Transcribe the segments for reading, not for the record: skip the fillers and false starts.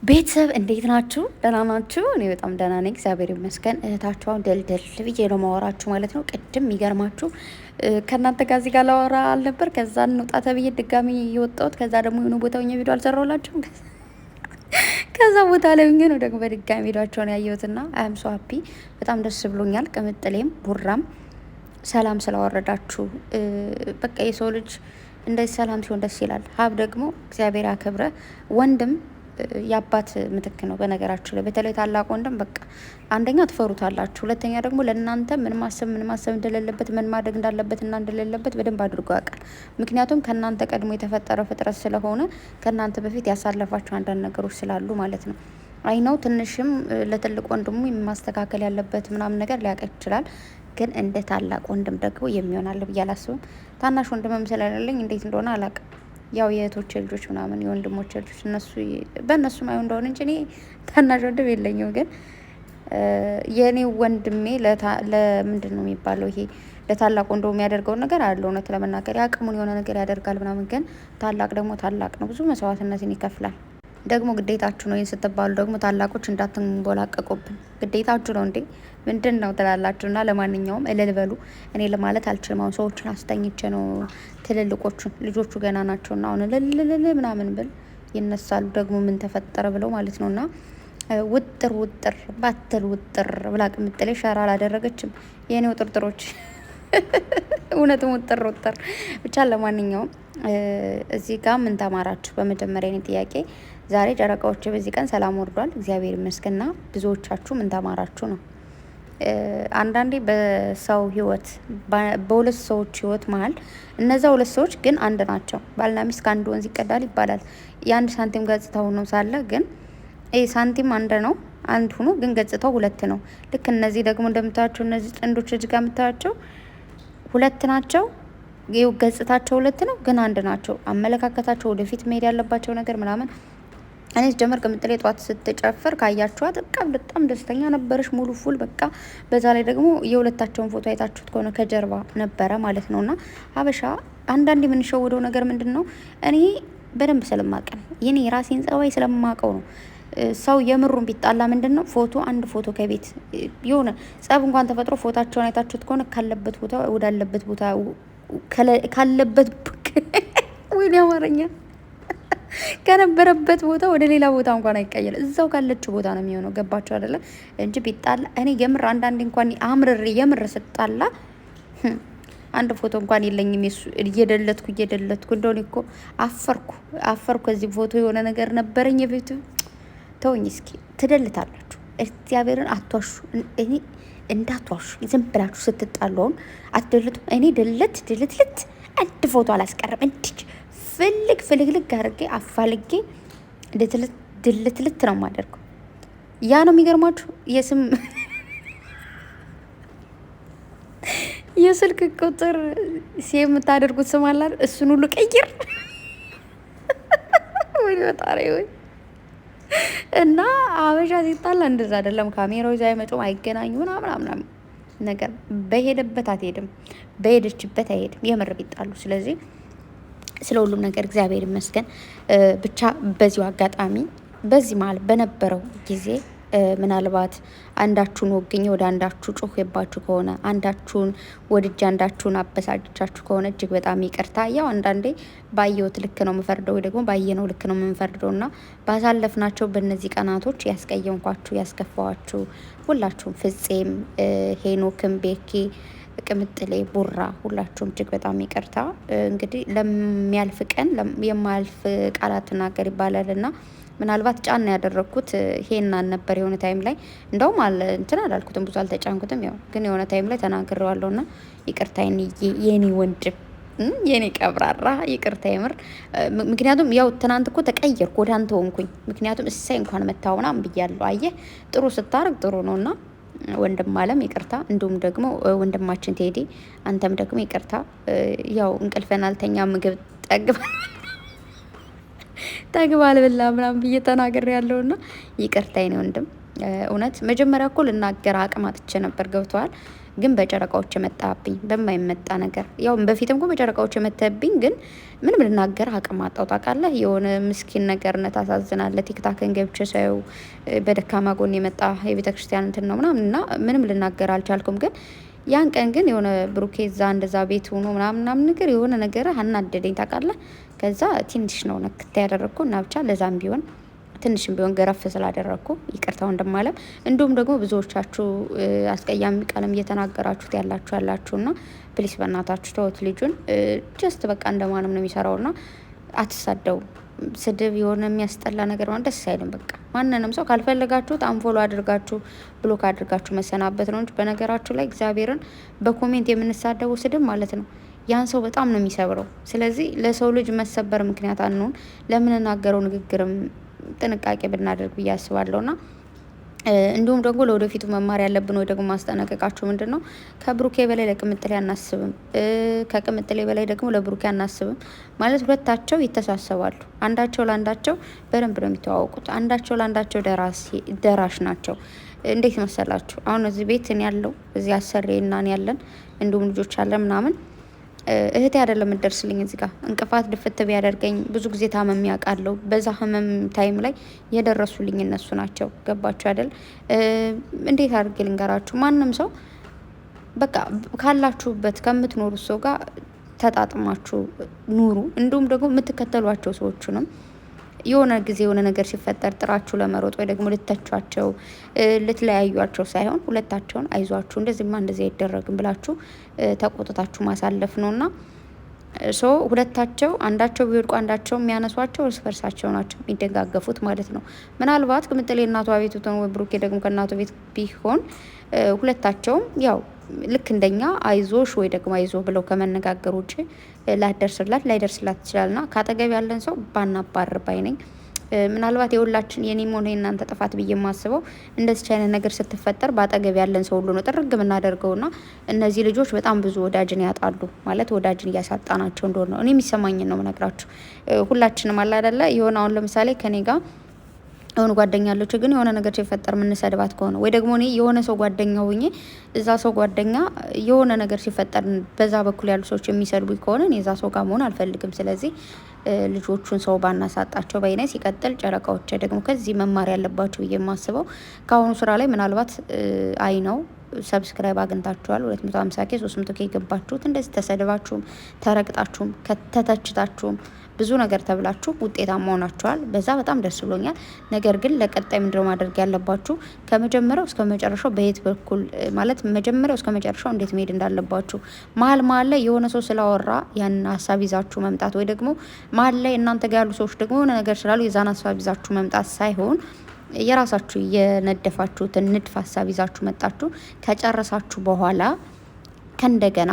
ቤተሰብ እንዴት ናችሁ? ደህና ናችሁ? እኔ በጣም ደህና ነኝ፣ እግዚአብሔር ይመስገን። እህታችኋን ደልደል ብዬ ነው ማወራችሁ ማለት ነው። ቅድም የሚገርማችሁ ከእናንተ ጋር እዚህ ጋር ላወራ አልነበር። ከዛ እንውጣ ተብዬ ድጋሚ የወጣሁት። ከዛ ደግሞ የሆነ ቦታው ቪዲዮ አልሰራሁላችሁም። ከዛ ቦታ ላይ ግን ደግሞ በድጋሚ ቪዲዮቸውን ያየሁትና አም ሶ ሀፒ በጣም ደስ ብሎኛል። ቅምጥሌም ቡራም ሰላም ስላወረዳችሁ። በቃ የሰው ልጅ እንደዚህ ሰላም ሲሆን ደስ ይላል። ሀብ ደግሞ እግዚአብሔር ያክብረ። ወንድም የአባት ምትክ ነው። በነገራችሁ ላይ በተለይ ታላቅ ወንድም በቃ አንደኛ ትፈሩታላችሁ፣ ሁለተኛ ደግሞ ለእናንተ ምን ማሰብ እንደሌለበት ምን ማድረግ እንዳለበት እና እንደሌለበት በደንብ አድርጎ ያውቃል። ምክንያቱም ከእናንተ ቀድሞ የተፈጠረ ፍጥረት ስለሆነ ከእናንተ በፊት ያሳለፋችሁ አንዳንድ ነገሮች ስላሉ ማለት ነው። አይነው ትንሽም ለትልቅ ወንድሙ ማስተካከል ያለበት ምናምን ነገር ሊያውቅ ይችላል። ግን እንደ ታላቅ ወንድም ደግሞ የሚሆናል ብዬ አላስብም። ታናሽ ወንድምም ስለሌለኝ እንዴት እንደሆነ አላውቅም። ያው የእህቶቼ ልጆች ምናምን የወንድሞቼ ልጆች እነሱ በእነሱ ማየው እንደሆነ እንጂ እኔ ታናሽ ወንድም የለኝም። ግን የእኔ ወንድሜ ለምንድን ነው የሚባለው ይሄ ለታላቅ ወንድሙ የሚያደርገውን ነገር አለ። እውነት ለመናገር ያቅሙን የሆነ ነገር ያደርጋል ምናምን። ግን ታላቅ ደግሞ ታላቅ ነው፣ ብዙ መስዋዕትነትን ይከፍላል። ደግሞ ግዴታችሁ ነው። ይህን ስትባሉ ደግሞ ታላቆች እንዳትንቦላቀቁብን፣ ግዴታችሁ ነው እንዴ ምንድን ነው ትላላችሁ? እና ለማንኛውም እልል በሉ። እኔ ለማለት አልችልም። አሁን ሰዎችን አስተኝቼ ነው ትልልቆቹን፣ ልጆቹ ገና ናቸው እና አሁን ልልልል ምናምን ብል ይነሳሉ። ደግሞ ምን ተፈጠረ ብለው ማለት ነው። እና ውጥር ውጥር ባትል ውጥር ብላ ቅምጥሌ ሸራ አላደረገችም የእኔው ጥርጥሮች እውነትም ውጥር ውጥር ብቻ። ለማንኛውም እዚህ ጋር ምን ተማራችሁ? በመጀመሪያ እኔ ጥያቄ ዛሬ ጨረቃዎች በዚህ ቀን ሰላም ወርዷል፣ እግዚአብሔር ይመስገንና ብዙዎቻችሁ ምን ተማራችሁ ነው። አንዳንዴ በሰው ህይወት በሁለት ሰዎች ህይወት መሀል እነዛ ሁለት ሰዎች ግን አንድ ናቸው። ባልና ሚስት ከአንድ ወንዝ ይቀዳል ይባላል። የአንድ ሳንቲም ገጽታው ነው ሳለ ግን ሳንቲም አንድ ነው፣ አንድ ሆኖ ግን ገጽታው ሁለት ነው። ልክ እነዚህ ደግሞ እንደምታያቸው እነዚህ ጥንዶች እዚህ ጋር የምታያቸው ሁለት ናቸው። ገጽታቸው ሁለት ነው ግን አንድ ናቸው። አመለካከታቸው፣ ወደፊት መሄድ ያለባቸው ነገር ምናምን። እኔ ጀመር ቅምጥሌ ጠዋት ስትጨፍር ካያችኋት በጣም ደስተኛ ነበረች፣ ሙሉ ፉል በቃ። በዛ ላይ ደግሞ የሁለታቸውን ፎቶ አይታችሁት ከሆነ ከጀርባ ነበረ ማለት ነው። እና ሀበሻ አንዳንድ የምንሸውደው ነገር ምንድን ነው? እኔ በደንብ ስለማቅ ነው፣ የኔ የራሴን ጸባይ ስለማቀው ነው። ሰው የምሩን ቢጣላ ምንድን ነው ፎቶ አንድ ፎቶ ከቤት የሆነ ጸብ እንኳን ተፈጥሮ ፎታቸውን አይታችሁት ከሆነ ካለበት ቦታ ወዳለበት ቦታ ካለበት ወይኔ አማርኛ ከነበረበት ቦታ ወደ ሌላ ቦታ እንኳን አይቀየር፣ እዛው ካለችው ቦታ ነው የሚሆነው። ገባችሁ አይደለ? እንጂ ቢጣላ እኔ የምር አንዳንዴ እንኳን አምርሬ የምር ስጣላ አንድ ፎቶ እንኳን የለኝም። እየደለትኩ እንደሆነ እኮ አፈርኩ። እዚህ ፎቶ የሆነ ነገር ነበረኝ የቤቱ። ተውኝ እስኪ፣ ትደልታላችሁ። እግዚአብሔርን አትዋሹ። እኔ እንዳትዋሹ፣ ዝም ብላችሁ ስትጣለውን አትደልቱ። እኔ ድልትልት አንድ ፎቶ አላስቀርም። እንዲህ ፍልግልግ አድርጌ አፋልጌ ድልትልት ነው የማደርገው። ያ ነው የሚገርማችሁ። የስልክ ቁጥር የምታደርጉት ስም አላል፣ እሱን ሁሉ ቀይር ወይ ወጣሪ ወይ። እና ሀበሻ ሲጣላ እንደዛ አይደለም። ካሜራው ይዛ አይመጡም፣ አይገናኙ ምናምን ነገር። በሄደበት አትሄድም፣ በሄደችበት አይሄድም የምር ቢጣሉ። ስለዚህ ስለ ሁሉም ነገር እግዚአብሔር ይመስገን። ብቻ በዚሁ አጋጣሚ በዚህ መሀል በነበረው ጊዜ ምናልባት አንዳችሁን ወግኜ ወደ አንዳችሁ ጮሄባችሁ ከሆነ፣ አንዳችሁን ወድጄ አንዳችሁን አበሳጭቻችሁ ከሆነ እጅግ በጣም ይቅርታ። ያው አንዳንዴ ባየሁት ልክ ነው የምፈርደው፣ ወይ ደግሞ ባየነው ልክ ነው የምንፈርደው። እና ባሳለፍናቸው በእነዚህ ቀናቶች ያስቀየምኳችሁ፣ ያስከፋዋችሁ ሁላችሁም፣ ፍፄም፣ ሄኖክም፣ ቤኪ፣ ቅምጥሌ፣ ቡራ ሁላችሁም እጅግ በጣም ይቅርታ። እንግዲህ ለሚያልፍ ቀን የማያልፍ ቃላት ትናገር ይባላል እና ምናልባት ጫና ያደረግኩት ሄናን ነበር የሆነ ታይም ላይ። እንደውም እንትን አላልኩትም፣ ብዙ አልተጫንኩትም። ያው ግን የሆነ ታይም ላይ ተናግሬዋለሁ እና ይቅርታ የኔ ወንድም፣ የኔ ቀብራራ ይቅርታ የምር። ምክንያቱም ያው ትናንት እኮ ተቀየርኩ፣ ወደ አንተ ሆንኩኝ። ምክንያቱም እሳይ እንኳን መታው ምናምን ብያለሁ። አየህ ጥሩ ስታርግ ጥሩ ነው። እና ወንድም አለም ይቅርታ፣ እንዲሁም ደግሞ ወንድማችን ቴዲ አንተም ደግሞ ይቅርታ። ያው እንቅልፈን አልተኛ ምግብ ጠግብ አልበላ ምናምን ብዬ ተናገር ያለውና ይቅርታ የኔ ወንድም። እውነት መጀመሪያ እኮ ልናገር አቅም አጥቼ ነበር። ገብተዋል። ግን በጨረቃዎች የመጣብኝ በማይመጣ ነገር። ያው በፊትም እኮ በጨረቃዎች የመጣብኝ ግን ምንም ልናገር አቅም አጣው ታውቃለህ። የሆነ ምስኪን ነገርነት ታሳዝናለህ። ቲክታክን ገብቼ ሳየው በደካማ ጎን የመጣ የቤተ ክርስቲያን እንትን ነው ምናምን እና ምንም ልናገር አልቻልኩም። ግን ያን ቀን ግን የሆነ ብሩኬ እዛ እንደዛ ቤት ሆኖ ምናምን ነገር የሆነ ነገር አናደደኝ ታውቃለህ። ከዛ ትንሽ ነው ነክታ ያደረግኩ እና ብቻ ለዛም ቢሆን ትንሽም ቢሆን ገረፍ ስላደረግኩ ይቅርታው እንደማለም። እንዲሁም ደግሞ ብዙዎቻችሁ አስቀያሚ ቃልም እየተናገራችሁት ያላችሁና ፕሊስ በእናታችሁ ተውት ልጁን። ጀስት በቃ እንደማንም ነው የሚሰራውና አትሳደው። ስድብ የሆነ የሚያስጠላ ነገር ማለት ደስ አይልም። በቃ ማንንም ሰው ካልፈለጋችሁት አንፎሎ አድርጋችሁ ብሎክ አድርጋችሁ መሰናበት ነው እንጂ በነገራችሁ ላይ እግዚአብሔርን በኮሜንት የምንሳደቡ ስድብ ማለት ነው ያን ሰው በጣም ነው የሚሰብረው። ስለዚህ ለሰው ልጅ መሰበር ምክንያት አንሆን። ለምንናገረው ንግግርም ጥንቃቄ ብናደርግ ብዬ አስባለሁና እንዲሁም ደግሞ ለወደፊቱ መማር ያለብን ወይ ደግሞ ማስጠነቀቃችሁ ምንድን ነው፣ ከብሩኬ በላይ ለቅምጥሌ አናስብም፣ ከቅምጥሌ በላይ ደግሞ ለብሩኬ አናስብም ማለት ሁለታቸው ይተሳሰባሉ። አንዳቸው ለአንዳቸው በደንብ ነው የሚተዋወቁት። አንዳቸው ለአንዳቸው ደራሽ ናቸው። እንዴት መሰላችሁ? አሁን እዚህ ቤት እኔ ያለው እዚህ አሰሬ እናን ያለን እንዲሁም ልጆች አለን ምናምን እህቴ አይደለም የምትደርስልኝ እዚህ ጋር እንቅፋት ድፍት ቢያደርገኝ ብዙ ጊዜ ታመም ያውቃለሁ። በዛ ህመም ታይም ላይ የደረሱልኝ እነሱ ናቸው። ገባችሁ አይደል? እንዴት አድርጌ ልንገራችሁ? ማንም ሰው በቃ ካላችሁበት ከምትኖሩት ሰው ጋር ተጣጥማችሁ ኑሩ። እንዲሁም ደግሞ የምትከተሏቸው ሰዎችንም የሆነ ጊዜ የሆነ ነገር ሲፈጠር ጥራችሁ ለመሮጥ ወይ ደግሞ ልተቿቸው ልትለያዩቸው ሳይሆን ሁለታቸውን አይዟችሁ እንደዚህማ እንደዚህ አይደረግም ብላችሁ ተቆጥታችሁ ማሳለፍ ነውና ሁለታቸው አንዳቸው ቢወድቁ አንዳቸው የሚያነሷቸው እርስ በርሳቸው ናቸው የሚደጋገፉት ማለት ነው። ምናልባት ቅምጥሌ እናቷ ቤት ብትሆን ወይ ብሩኬ ደግሞ ከእናቱ ቤት ቢሆን ሁለታቸውም ያው ልክ እንደኛ አይዞሽ ወይ ደግሞ አይዞ ብለው ከመነጋገር ውጭ ላይደርስላት ይችላልና ከአጠገብ ያለን ሰው ባናባር ባይ ነኝ። ምናልባት የሁላችን የኔም ሆነ የእናንተ ጥፋት ብዬ የማስበው እንደዚህ አይነት ነገር ስትፈጠር በአጠገብ ያለን ሰው ሁሉ ነው ጥርግ የምናደርገውና እነዚህ ልጆች በጣም ብዙ ወዳጅን ያጣሉ ማለት ወዳጅን እያሳጣናቸው እንደሆነ ነው እኔ የሚሰማኝን ነው የምነግራችሁ። ሁላችንም አለ አይደለ የሆነ አሁን ለምሳሌ ከኔ ጋር የሆነ ጓደኛ አለች ግን የሆነ ነገር ሲፈጠር የምንሰድባት ከሆነ ወይ ደግሞ እኔ የሆነ ሰው ጓደኛ ሆኜ እዛ ሰው ጓደኛ የሆነ ነገር ሲፈጠር በዛ በኩል ያሉ ሰዎች የሚሰድቡኝ ከሆነ እኔ እዛ ሰው ጋር መሆን አልፈልግም። ስለዚህ ልጆቹን ሰው ባናሳጣቸው በይነ ሲቀጥል ጨረቃዎች ደግሞ ከዚህ መማር ያለባቸው ብዬ የማስበው ከአሁኑ ስራ ላይ ምናልባት አይ ነው ሰብስክራይብ አግኝታችኋል 250 ኬ 300 ኬ የገባችሁት እንደዚህ ተሰድባችሁም ተረግጣችሁም ከተተችታችሁም ብዙ ነገር ተብላችሁ ውጤታማ ሆናችኋል። በዛ በጣም ደስ ብሎኛል። ነገር ግን ለቀጣይ ምንድነው ማድረግ ያለባችሁ? ከመጀመሪያው እስከ መጨረሻው በየት በኩል ማለት መጀመሪያው እስከ መጨረሻው እንዴት መሄድ እንዳለባችሁ መሀል ላይ የሆነ ሰው ስላወራ ያን ሀሳብ ይዛችሁ መምጣት ወይ ደግሞ መሀል ላይ እናንተ ጋር ያሉ ሰዎች ደግሞ የሆነ ነገር ስላሉ የዛን ሀሳብ ይዛችሁ መምጣት ሳይሆን የራሳችሁ የነደፋችሁትን ንድፍ ሀሳብ ይዛችሁ መጣችሁ ከጨረሳችሁ በኋላ ከእንደገና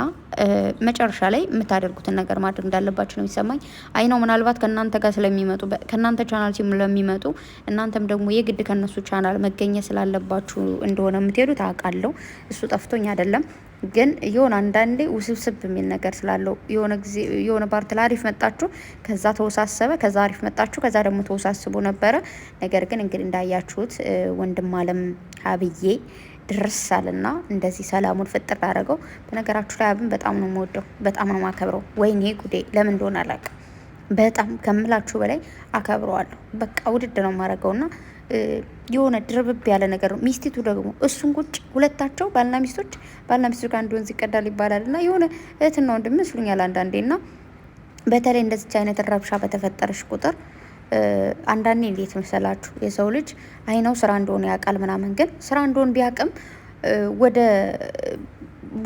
መጨረሻ ላይ የምታደርጉትን ነገር ማድረግ እንዳለባችሁ ነው የሚሰማኝ። አይ ነው ምናልባት ከእናንተ ጋር ስለሚመጡ ከእናንተ ቻናል ስለሚመጡ እናንተም ደግሞ የግድ ከነሱ ቻናል መገኘት ስላለባችሁ እንደሆነ የምትሄዱት አውቃለሁ። እሱ ጠፍቶኝ አይደለም ግን የሆነ አንዳንዴ ውስብስብ የሚል ነገር ስላለው የሆነ ጊዜ የሆነ ፓርት ላይ አሪፍ መጣችሁ፣ ከዛ ተወሳሰበ፣ ከዛ አሪፍ መጣችሁ፣ ከዛ ደግሞ ተወሳስቦ ነበረ። ነገር ግን እንግዲህ እንዳያችሁት ወንድም አለም ሀብዬ ድርስ አለና እንደዚህ ሰላሙን ፍጥር አደረገው። በነገራችሁ ላይ አብን በጣም ነው የምወደው፣ በጣም ነው ማከብረው። ወይኔ ጉዴ ለምን እንደሆነ አላውቅም። በጣም ከምላችሁ በላይ አከብረዋለሁ። በቃ ውድድ ነው የማደርገውና የሆነ ድርብብ ያለ ነገር ነው። ሚስቲቱ ደግሞ እሱን ቁጭ ሁለታቸው ባልና ሚስቶች ጋር አንድ ወንዝ ይቀዳል ይባላል እና የሆነ እህትና ወንድም ይመስሉኛል አንዳንዴና በተለይ እንደዚች አይነት ረብሻ በተፈጠረች ቁጥር አንዳንዴ እንዴት መሰላችሁ የሰው ልጅ አይነው ስራ እንደሆነ ያውቃል ምናምን፣ ግን ስራ እንደሆነ ቢያውቅም ወደ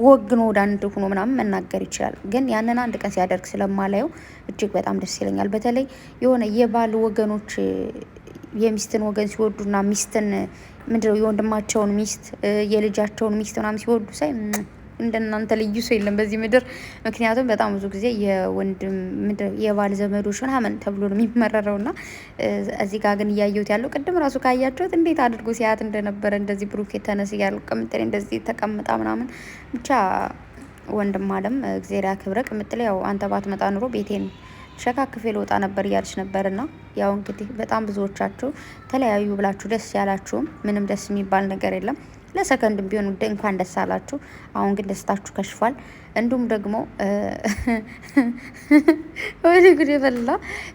ወግኖ ወደ አንድ ሆኖ ምናምን መናገር ይችላል። ግን ያንን አንድ ቀን ሲያደርግ ስለማላየው እጅግ በጣም ደስ ይለኛል። በተለይ የሆነ የባል ወገኖች የሚስትን ወገን ሲወዱና ሚስትን ምንድነው የወንድማቸውን ሚስት የልጃቸውን ሚስት ምናምን ሲወዱ ሳይ እንደናንተ ልዩ ሰው የለም በዚህ ምድር። ምክንያቱም በጣም ብዙ ጊዜ የወንድም የባል ዘመዶች ምናምን ተብሎ ነው የሚመረረውና እዚህ ጋር ግን እያየሁት ያለው ቅድም ራሱ ካያችሁት እንዴት አድርጎ ሲያት እንደነበረ እንደዚህ ብሩክ ተነስ እያሉ ቅምጥሌ እንደዚህ ተቀምጣ ምናምን ብቻ ወንድም አለም እግዚአብሔር ያክብረ። ቅምጥሌ ያው አንተ ባትመጣ ኑሮ ቤቴን ሸካክፌ ልወጣ ነበር እያለች ነበርና ያው እንግዲህ በጣም ብዙዎቻችሁ ተለያዩ ብላችሁ ደስ ያላችሁም ምንም ደስ የሚባል ነገር የለም። ለሰከንድም ቢሆን እንኳን ደስ አላችሁ። አሁን ግን ደስታችሁ ከሽፏል። እንዲሁም ደግሞ ወደ ጉድ የፈላ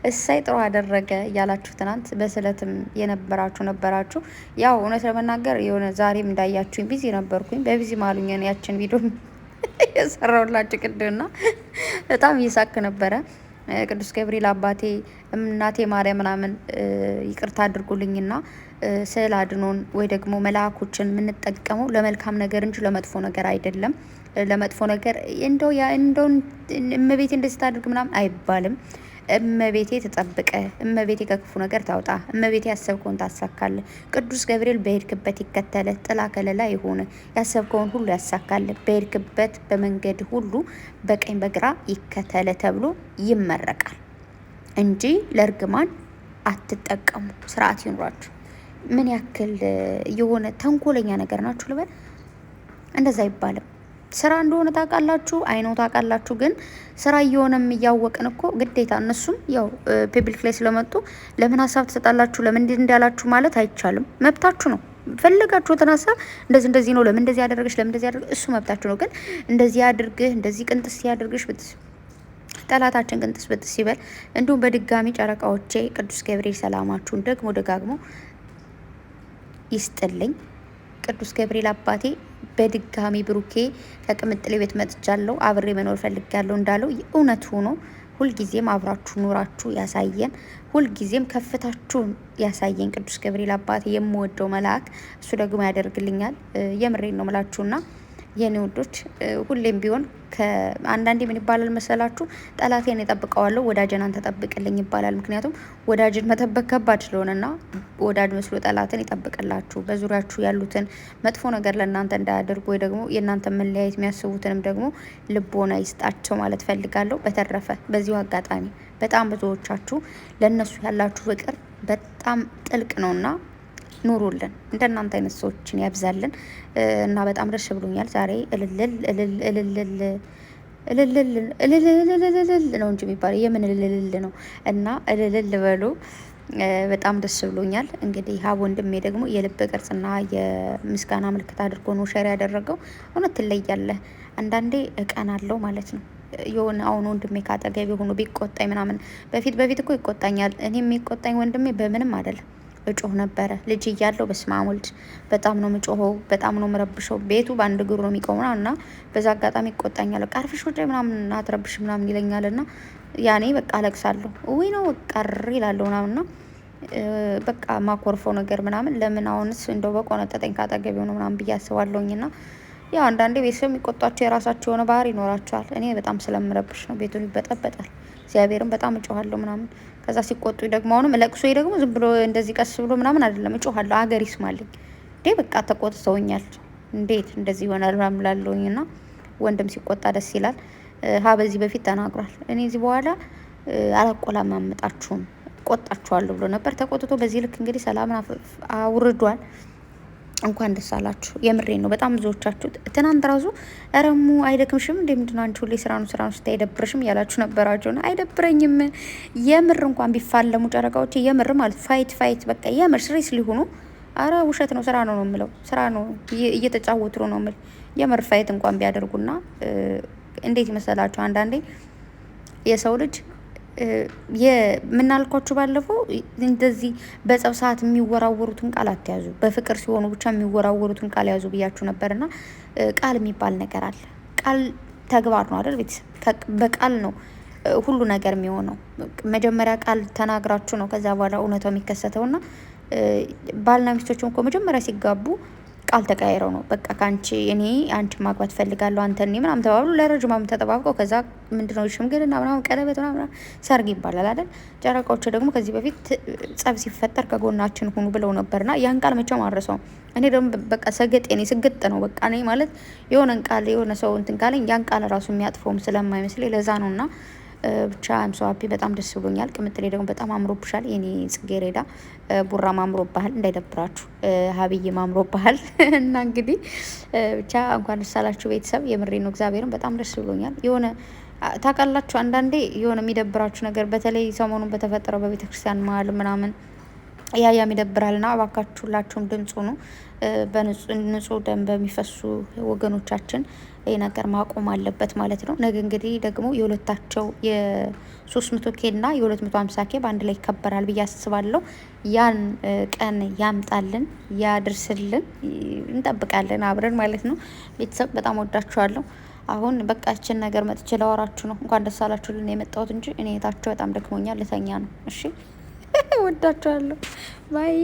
እሳይ ጥሩ አደረገ እያላችሁ ትናንት በስለትም የነበራችሁ ነበራችሁ። ያው እውነት ለመናገር የሆነ ዛሬም እንዳያችሁኝ ቢዚ ነበርኩኝ። በቢዚ ማሉኝ ያችን ቪዲዮ የሰራውላችሁ ቅድና በጣም እየሳክ ነበረ። ቅዱስ ገብርኤል አባቴ እናቴ ማርያም ምናምን ይቅርታ አድርጉልኝና ስዕል አድኖን ወይ ደግሞ መልአኮችን የምንጠቀመው ለመልካም ነገር እንጂ ለመጥፎ ነገር አይደለም። ለመጥፎ ነገር እንደው እመቤቴ እንደዚህ ታድርግ ምናምን አይባልም። እመቤቴ ተጠብቀ፣ እመቤቴ ከክፉ ነገር ታውጣ፣ እመቤቴ ያሰብከውን ታሳካለ። ቅዱስ ገብርኤል በሄድክበት ይከተለ፣ ጥላ ከለላ ይሆነ፣ ያሰብከውን ሁሉ ያሳካለ፣ በሄድክበት በመንገድ ሁሉ በቀኝ በግራ ይከተለ ተብሎ ይመረቃል እንጂ ለእርግማን አትጠቀሙ። ስርዓት ይኑራችሁ። ምን ያክል የሆነ ተንኮለኛ ነገር ናችሁ ልበል? እንደዛ አይባልም። ስራ እንደሆነ ታውቃላችሁ፣ አይነው ታውቃላችሁ። ግን ስራ እየሆነም እያወቅን እኮ ግዴታ እነሱም ያው ፐብሊክ ላይ ስለመጡ ለምን ሀሳብ ትሰጣላችሁ፣ ለምን እንዳላችሁ ማለት አይቻልም። መብታችሁ ነው። ፈለጋችሁትን ሀሳብ እንደዚህ ነው፣ ለምን እንደዚህ ያደረግሽ፣ ለምን እንደዚህ ያደረግሽ፣ እሱ መብታችሁ ነው። ግን እንደዚህ ያድርግህ፣ እንደዚህ ቅንጥስ ያድርግሽ ጠላታችን ቅንጥስ ብጥስ ይበል። እንዲሁም በድጋሚ ጨረቃዎቼ ቅዱስ ገብርኤል ሰላማችሁን ደግሞ ደጋግሞ ይስጥልኝ። ቅዱስ ገብርኤል አባቴ በድጋሚ ብሩኬ ከቅምጥሌ ቤት መጥቻለሁ፣ አብሬ መኖር ፈልጋለሁ እንዳለው እውነት ሆኖ ሁልጊዜም አብራችሁ ኑራችሁ ያሳየን፣ ሁልጊዜም ከፍታችሁን ያሳየን ቅዱስ ገብርኤል አባቴ የምወደው መልአክ እሱ ደግሞ ያደርግልኛል። የምሬን ነው ምላችሁና የኔ ውዶች ሁሌም ቢሆን አንዳንዴ ምን ይባላል መሰላችሁ? ጠላቴን እጠብቀዋለሁ ወዳጅን አንተ ጠብቅልኝ ይባላል። ምክንያቱም ወዳጅን መጠበቅ ከባድ ስለሆነና ወዳጅ መስሎ ጠላትን ይጠብቅላችሁ። በዙሪያችሁ ያሉትን መጥፎ ነገር ለእናንተ እንዳያደርጉ ወይ ደግሞ የእናንተ መለያየት የሚያስቡትንም ደግሞ ልቦና ይስጣቸው ማለት ፈልጋለሁ። በተረፈ በዚሁ አጋጣሚ በጣም ብዙዎቻችሁ ለእነሱ ያላችሁ ፍቅር በጣም ጥልቅ ነውና ኑሩልን። እንደናንተ አይነት ሰዎችን ያብዛልን እና በጣም ደስ ብሎኛል ዛሬ። እልልል ነው እንጂ የሚባለው የምን እልልል ነው? እና እልልል በሉ። በጣም ደስ ብሎኛል። እንግዲህ ሀብ ወንድሜ ደግሞ የልብ ቅርጽና የምስጋና ምልክት አድርጎ ነው ሸር ያደረገው። እውነት ትለያለህ። አንዳንዴ እቀን አለው ማለት ነው። የሆነ አሁን ወንድሜ ካጠገቤ ሆኖ ቢቆጣኝ ምናምን በፊት እኮ ይቆጣኛል። እኔ የሚቆጣኝ ወንድሜ በምንም አይደለም። እጮህ ነበረ ልጅ እያለሁ። በስመ አብ ወልድ በጣም ነው ምጮኸው፣ በጣም ነው ምረብሸው። ቤቱ በአንድ እግሩ ነው የሚቆመው እና በዛ አጋጣሚ ይቆጣኛል። በቃ አርፈሽ ወደ ምናምን አትረብሽ ምናምን ይለኛል እና ያኔ በቃ አለቅሳለሁ። ወይ ነው ቀር ይላለሁ ምናምን እና በቃ ማኮርፈው ነገር ምናምን ለምን አሁንስ እንደው በቆነጠጠኝ ካጠገቤ ሆኖ ምናምን ብዬ አስባለሁኝ። እና ያው አንዳንዴ ቤተሰብ የሚቆጧቸው የራሳቸው የሆነ ባህሪ ይኖራቸዋል። እኔ በጣም ስለምረብሽ ነው ቤቱን ይበጠበጣል። እግዚአብሔርን በጣም እጮኋለሁ ምናምን። ከዛ ሲቆጡ ደግሞ አሁንም ለቅሶ ደግሞ ዝም ብሎ እንደዚህ ቀስ ብሎ ምናምን አይደለም፣ እጮኋለሁ። አገር ይስማልኝ እንዴ በቃ ተቆጥተውኛል፣ እንዴት እንደዚህ ይሆናል ምናምን ላለሁኝ። እና ወንድም ሲቆጣ ደስ ይላል። በዚህ በፊት ተናግሯል። እኔ እዚህ በኋላ አላቆላማምጣችሁም ቆጣችኋለሁ ብሎ ነበር። ተቆጥቶ በዚህ ልክ እንግዲህ ሰላምን አውርዷል። እንኳን ደስ አላችሁ። የምሬን ነው። በጣም ብዙዎቻችሁ ትናንት ራሱ ረሙ አይደክምሽም እንደ ምንድን ነው አንቺ ሁሌ ስራ ነው ስታይ አይደብርሽም እያላችሁ ነበራችሁ። ና አይደብረኝም። የምር እንኳን ቢፋለሙ ጨረቃዎች የምር ማለት ፋይት በቃ የምር ስሬስ ሊሆኑ አረ ውሸት ነው ስራ ነው የምለው፣ ስራ ነው እየተጫወቱ ነው የምል። የምር ፋይት እንኳን ቢያደርጉና እንዴት ይመስላችሁ? አንዳንዴ የሰው ልጅ የምናልኳችሁ ባለፈው እንደዚህ በጸብ ሰዓት የሚወራወሩትን ቃል አትያዙ፣ በፍቅር ሲሆኑ ብቻ የሚወራወሩትን ቃል ያዙ ብያችሁ ነበርና ቃል የሚባል ነገር አለ። ቃል ተግባር ነው አይደል? ቤተሰብ በቃል ነው ሁሉ ነገር የሚሆነው። መጀመሪያ ቃል ተናግራችሁ ነው ከዛ በኋላ እውነታው የሚከሰተውና ባልና ሚስቶችም እኮ መጀመሪያ ሲጋቡ ቃል ተቀያይረው ነው በቃ ከአንቺ እኔ አንቺ ማግባት ፈልጋለሁ አንተ እኔ ምናምን ተባብሎ ለረጅም ዓመት ተጠባብቀው ከዛ ምንድነው ሽምግልና ምናምን ቀለበት ምናምን ሰርግ ይባላል አይደል? ጨረቃዎች ደግሞ ከዚህ በፊት ጸብ ሲፈጠር ከጎናችን ሁኑ ብለው ነበርና ያን ቃል መቼም አልረሳውም። እኔ ደግሞ በቃ ሰገጤ እኔ ስግጥ ነው በቃ እኔ ማለት የሆነን ቃል የሆነ ሰው እንትን ካለኝ ያን ቃል ራሱ የሚያጥፈውም ስለማይመስለኝ ለዛ ነውና ብቻ አምሶ ሀፒ በጣም ደስ ብሎኛል። ቅምጥሌ ደግሞ በጣም አምሮብሻል የኔ ጽጌሬዳ። ቡራም አምሮብሃል እንዳይደብራችሁ፣ ሀብዬም አምሮብሃል። እና እንግዲህ ብቻ እንኳን ደስ አላችሁ ቤተሰብ። የምሬ ነው እግዚአብሔርን በጣም ደስ ብሎኛል። የሆነ ታውቃላችሁ አንዳንዴ የሆነ የሚደብራችሁ ነገር በተለይ ሰሞኑን በተፈጠረው በቤተክርስቲያን መሀል ምናምን ያያም ይደብራልና እባካችሁ ሁላችሁም ድምፁ ነው። በንጹህ ደም በሚፈሱ ወገኖቻችን ይህ ነገር ማቆም አለበት ማለት ነው። ነገ እንግዲህ ደግሞ የሁለታቸው የ300K እና የ250K በአንድ ላይ ይከበራል ብዬ አስባለሁ። ያን ቀን ያምጣልን ያድርስልን፣ እንጠብቃለን አብረን ማለት ነው። ቤተሰብ በጣም ወዳችኋለሁ። አሁን በቃችን ነገር መጥቼ ላወራችሁ ነው። እንኳን ደስ አላችሁልን የመጣሁት እንጂ እኔ ታቸው በጣም ደክሞኛል፣ ልተኛ ነው። እሺ ወዳችኋለሁ። ባይ